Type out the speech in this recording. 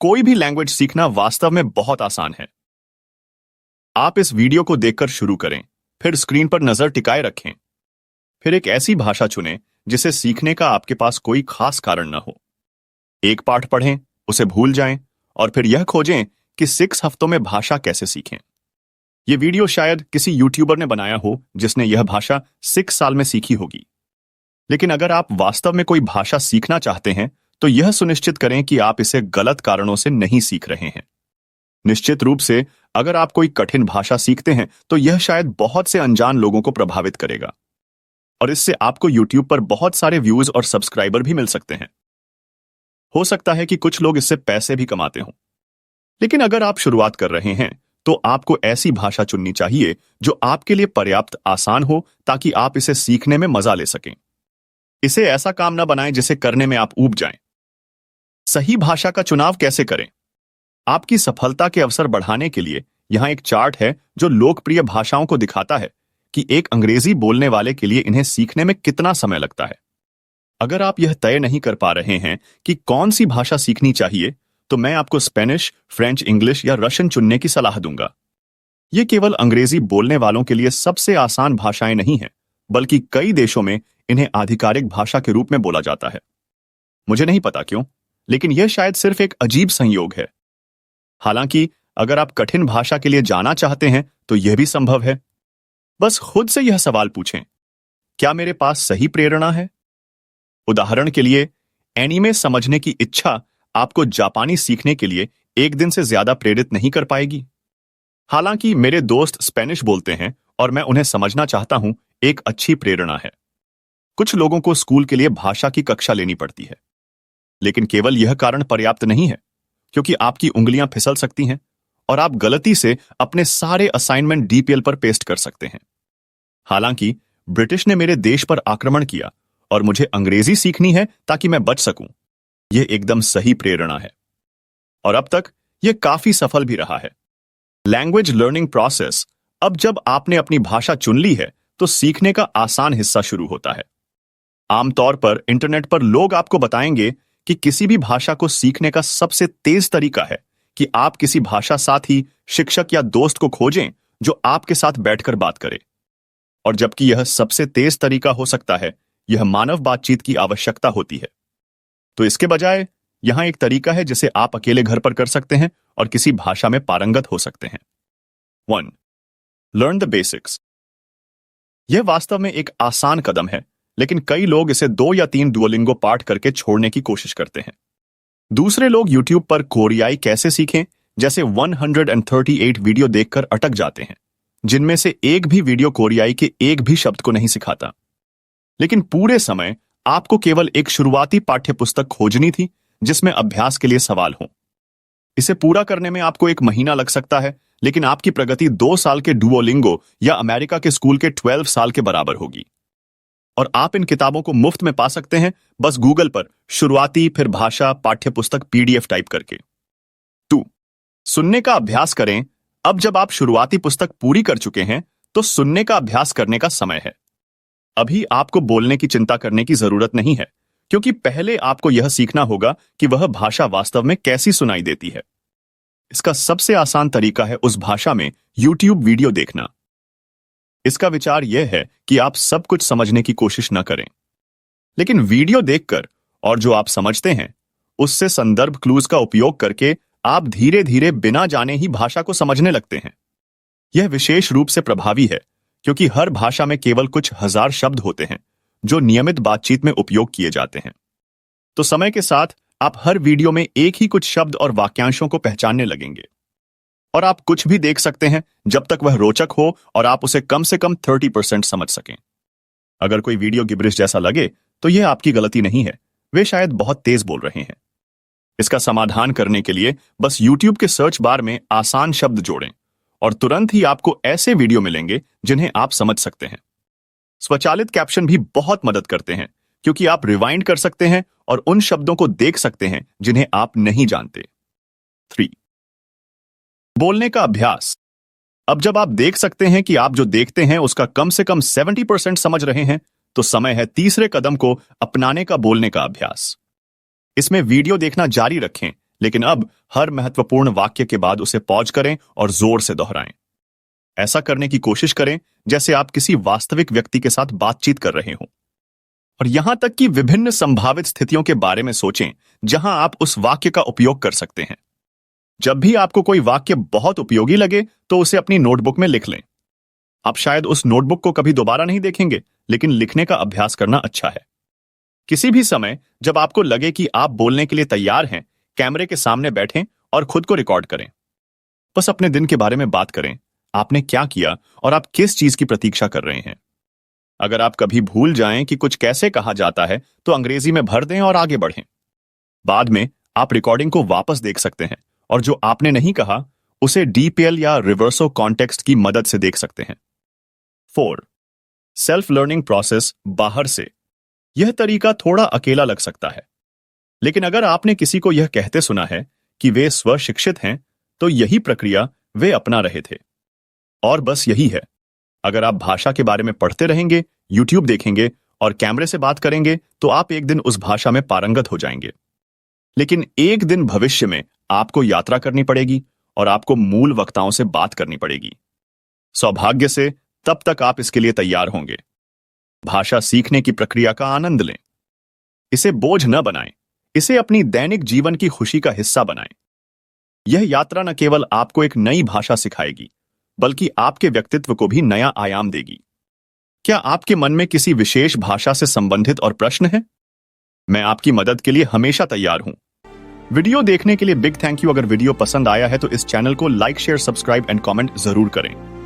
कोई भी लैंग्वेज सीखना वास्तव में बहुत आसान है। आप इस वीडियो को देखकर शुरू करें, फिर स्क्रीन पर नजर टिकाए रखें। फिर एक ऐसी भाषा चुनें जिसे सीखने का आपके पास कोई खास कारण न हो। एक पाठ पढ़ें, उसे भूल जाएं और फिर यह खोजें कि 6 हफ्तों में भाषा कैसे सीखें। यह वीडियो शायद किसी यूट्यूबर ने बनाया हो जिसने यह भाषा 6 साल में सीखी होगी। लेकिन अगर आप वास्तव में कोई भाषा सीखना चाहते हैं तो यह सुनिश्चित करें कि आप इसे गलत कारणों से नहीं सीख रहे हैं। निश्चित रूप से अगर आप कोई कठिन भाषा सीखते हैं तो यह शायद बहुत से अनजान लोगों को प्रभावित करेगा और इससे आपको YouTube पर बहुत सारे व्यूज और सब्सक्राइबर भी मिल सकते हैं। हो सकता है कि कुछ लोग इससे पैसे भी कमाते हों। लेकिन अगर आप शुरुआत कर रहे हैं तो आपको ऐसी भाषा चुननी चाहिए जो आपके लिए पर्याप्त आसान हो ताकि आप इसे सीखने में मजा ले सकें। इसे ऐसा काम न बनाएं जिसे करने में आप ऊब जाएं। सही भाषा का चुनाव कैसे करें? आपकी सफलता के अवसर बढ़ाने के लिए यहां एक चार्ट है जो लोकप्रिय भाषाओं को दिखाता है कि एक अंग्रेजी बोलने वाले के लिए इन्हें सीखने में कितना समय लगता है। अगर आप यह तय नहीं कर पा रहे हैं कि कौन सी भाषा सीखनी चाहिए, तो मैं आपको स्पेनिश, फ्रेंच, इंग्लिश या रशियन चुनने की सलाह दूंगा। ये केवल अंग्रेजी बोलने वालों के लिए सबसे आसान भाषाएं नहीं हैं, बल्कि कई देशों में इन्हें आधिकारिक भाषा के रूप में बोला जाता है। मुझे नहीं पता क्यों, लेकिन यह शायद सिर्फ एक अजीब संयोग है। हालांकि अगर आप कठिन भाषा के लिए जाना चाहते हैं तो यह भी संभव है। बस खुद से यह सवाल पूछें, क्या मेरे पास सही प्रेरणा है? उदाहरण के लिए, एनीमे समझने की इच्छा आपको जापानी सीखने के लिए एक दिन से ज्यादा प्रेरित नहीं कर पाएगी। हालांकि मेरे दोस्त स्पेनिश बोलते हैं और मैं उन्हें समझना चाहता हूं, एक अच्छी प्रेरणा है। कुछ लोगों को स्कूल के लिए भाषा की कक्षा लेनी पड़ती है, लेकिन केवल यह कारण पर्याप्त नहीं है, क्योंकि आपकी उंगलियां फिसल सकती हैं और आप गलती से अपने सारे असाइनमेंट डीपीएल पर पेस्ट कर सकते हैं। हालांकि ब्रिटिश ने मेरे देश पर आक्रमण किया और मुझे अंग्रेजी सीखनी है ताकि मैं बच सकूं। यह एकदम सही प्रेरणा है और अब तक यह काफी सफल भी रहा है। लैंग्वेज लर्निंग प्रोसेस, अब जब आपने अपनी भाषा चुन ली है तो सीखने का आसान हिस्सा शुरू होता है। आमतौर पर इंटरनेट पर लोग आपको बताएंगे कि किसी भी भाषा को सीखने का सबसे तेज तरीका है कि आप किसी भाषा साथी, शिक्षक या दोस्त को खोजें जो आपके साथ बैठकर बात करे। और जबकि यह सबसे तेज तरीका हो सकता है, यह मानव बातचीत की आवश्यकता होती है। तो इसके बजाय यहां एक तरीका है जिसे आप अकेले घर पर कर सकते हैं और किसी भाषा में पारंगत हो सकते हैं। 1. Learn the basics. यह वास्तव में एक आसान कदम है, लेकिन कई लोग इसे 2 या 3 डुओलिंगो पाठ करके छोड़ने की कोशिश करते हैं। दूसरे लोग YouTube पर कोरियाई कैसे सीखें जैसे 138 वीडियो देखकर अटक जाते हैं, जिनमें से एक भी वीडियो कोरियाई के एक भी शब्द को नहीं सिखाता। लेकिन पूरे समय आपको केवल एक शुरुआती पाठ्यपुस्तक खोजनी थी जिसमें अभ्यास के लिए सवाल हों। इसे पूरा करने में आपको 1 महीना लग सकता है, लेकिन आपकी प्रगति 2 साल के डुओलिंगो या अमेरिका के स्कूल के 12 साल के बराबर होगी। और आप इन किताबों को मुफ्त में पा सकते हैं, बस गूगल पर शुरुआती फिर भाषा पाठ्यपुस्तक PDF टाइप करके। 2. सुनने का अभ्यास करें। अब जब आप शुरुआती पुस्तक पूरी कर चुके हैं तो सुनने का अभ्यास करने का समय है। अभी आपको बोलने की चिंता करने की जरूरत नहीं है, क्योंकि पहले आपको यह सीखना होगा कि वह भाषा वास्तव में कैसी सुनाई देती है। इसका सबसे आसान तरीका है उस भाषा में YouTube वीडियो देखना। इसका विचार यह है कि आप सब कुछ समझने की कोशिश न करें, लेकिन वीडियो देखकर और जो आप समझते हैं उससे संदर्भ क्लूज का उपयोग करके आप धीरे धीरे बिना जाने ही भाषा को समझने लगते हैं। यह विशेष रूप से प्रभावी है क्योंकि हर भाषा में केवल कुछ हजार शब्द होते हैं जो नियमित बातचीत में उपयोग किए जाते हैं। तो समय के साथ आप हर वीडियो में एक ही कुछ शब्द और वाक्यांशों को पहचानने लगेंगे और आप कुछ भी देख सकते हैं जब तक वह रोचक हो और आप उसे कम से कम 30% समझ सकें। अगर कोई वीडियो गिबरिश जैसा लगे तो यह आपकी गलती नहीं है, वे शायद बहुत तेज बोल रहे हैं। इसका समाधान करने के लिए बस YouTube के सर्च बार में आसान शब्द जोड़ें और तुरंत ही आपको ऐसे वीडियो मिलेंगे जिन्हें आप समझ सकते हैं। स्वचालित कैप्शन भी बहुत मदद करते हैं क्योंकि आप रिवाइंड कर सकते हैं और उन शब्दों को देख सकते हैं जिन्हें आप नहीं जानते। 3. बोलने का अभ्यास। अब जब आप देख सकते हैं कि आप जो देखते हैं उसका कम से कम 70% समझ रहे हैं, तो समय है तीसरे कदम को अपनाने का, बोलने का अभ्यास। इसमें वीडियो देखना जारी रखें, लेकिन अब हर महत्वपूर्ण वाक्य के बाद उसे पॉज करें और जोर से दोहराएं। ऐसा करने की कोशिश करें जैसे आप किसी वास्तविक व्यक्ति के साथ बातचीत कर रहे हों। और यहां तक कि विभिन्न संभावित स्थितियों के बारे में सोचें जहां आप उस वाक्य का उपयोग कर सकते हैं। जब भी आपको कोई वाक्य बहुत उपयोगी लगे तो उसे अपनी नोटबुक में लिख लें। आप शायद उस नोटबुक को कभी दोबारा नहीं देखेंगे, लेकिन लिखने का अभ्यास करना अच्छा है। किसी भी समय जब आपको लगे कि आप बोलने के लिए तैयार हैं, कैमरे के सामने बैठें और खुद को रिकॉर्ड करें। बस अपने दिन के बारे में बात करें, आपने क्या किया और आप किस चीज की प्रतीक्षा कर रहे हैं। अगर आप कभी भूल जाएं कि कुछ कैसे कहा जाता है तो अंग्रेजी में भर दें और आगे बढ़ें। बाद में आप रिकॉर्डिंग को वापस देख सकते हैं और जो आपने नहीं कहा उसे डीपीएल या रिवर्सो कॉन्टेक्स्ट की मदद से देख सकते हैं। 4. सेल्फ लर्निंग प्रोसेस बाहर से। यह तरीका थोड़ा अकेला लग सकता है, लेकिन अगर आपने किसी को यह कहते सुना है कि वे स्वशिक्षित हैं, तो यही प्रक्रिया वे अपना रहे थे। और बस यही है, अगर आप भाषा के बारे में पढ़ते रहेंगे, यूट्यूब देखेंगे और कैमरे से बात करेंगे तो आप एक दिन उस भाषा में पारंगत हो जाएंगे। लेकिन एक दिन भविष्य में आपको यात्रा करनी पड़ेगी और आपको मूल वक्ताओं से बात करनी पड़ेगी। सौभाग्य से तब तक आप इसके लिए तैयार होंगे। भाषा सीखने की प्रक्रिया का आनंद लें। इसे बोझ न बनाएं, इसे अपनी दैनिक जीवन की खुशी का हिस्सा बनाएं। यह यात्रा न केवल आपको एक नई भाषा सिखाएगी, बल्कि आपके व्यक्तित्व को भी नया आयाम देगी। क्या आपके मन में किसी विशेष भाषा से संबंधित और प्रश्न है? मैं आपकी मदद के लिए हमेशा तैयार हूं। वीडियो देखने के लिए बिग थैंक यू। अगर वीडियो पसंद आया है तो इस चैनल को like, share, subscribe and comment जरूर करें।